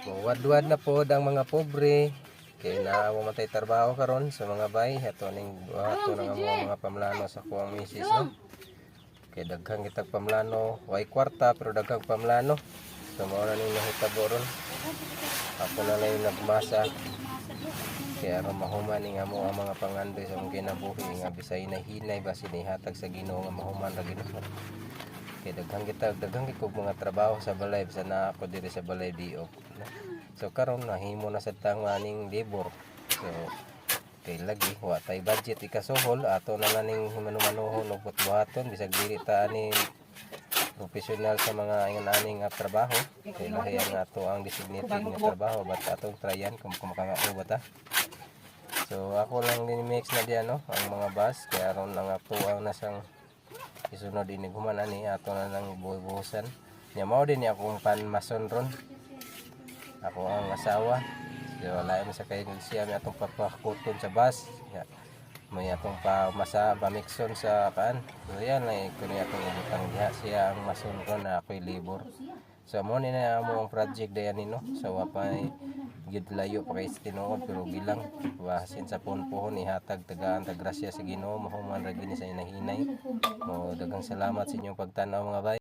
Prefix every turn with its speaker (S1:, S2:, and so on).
S1: Muwadwad na po ang mga pobre. Kaya na mamatay trabaho karon sa mga bay. Ato na nga mga pamlano sa kuwang misis. No? Kaya daghang kitag pamlano. Way kwarta pero daghang pamlano. So mao na ning nahitabo ron. Ako na lang yung nagmasa. Kaya aron mahuman ni nga mo ang mga pangandoy sa mong kinabuhi. Nga bisay na hinay basin ihatag sa Ginoo nga mahuman ra Ginoo. Kaya daghang kog mga trabaho sa balay sa na ako diri sa balay diop. No? So karon nahimo na sa tang aning labor. So kay lagi wa tay budget ikasuhol ato na laning himanumanuhon og butbuhaton bisag dili ta ani professional sa mga aning trabaho. Kay lahi ang ato ang designated nga trabaho bat atong tryan kung makangao ba ta. So ako lang din mix na diyan no ang mga bus kaya aron lang ato ang nasang isunod ini human ani ato na nang buhusan. Nya mao din akong panmason ron. Ako ang asawa. So lain sa kay siya may atong papakuton sa bus. May atong pamasa pamixon sa kaan. So yan lang kuno atong ibutang diha siya ang mason ron na ako'y labor. So mo ni na amo ang project dayan nino. So wapay gid layo pa kay tinuod pero bilang basin sa pohon ihatag tagaan tagrasya sa Ginoo mahuman ra gini sa inahinay. Mo daghang salamat sa inyong pagtanaw mga bay.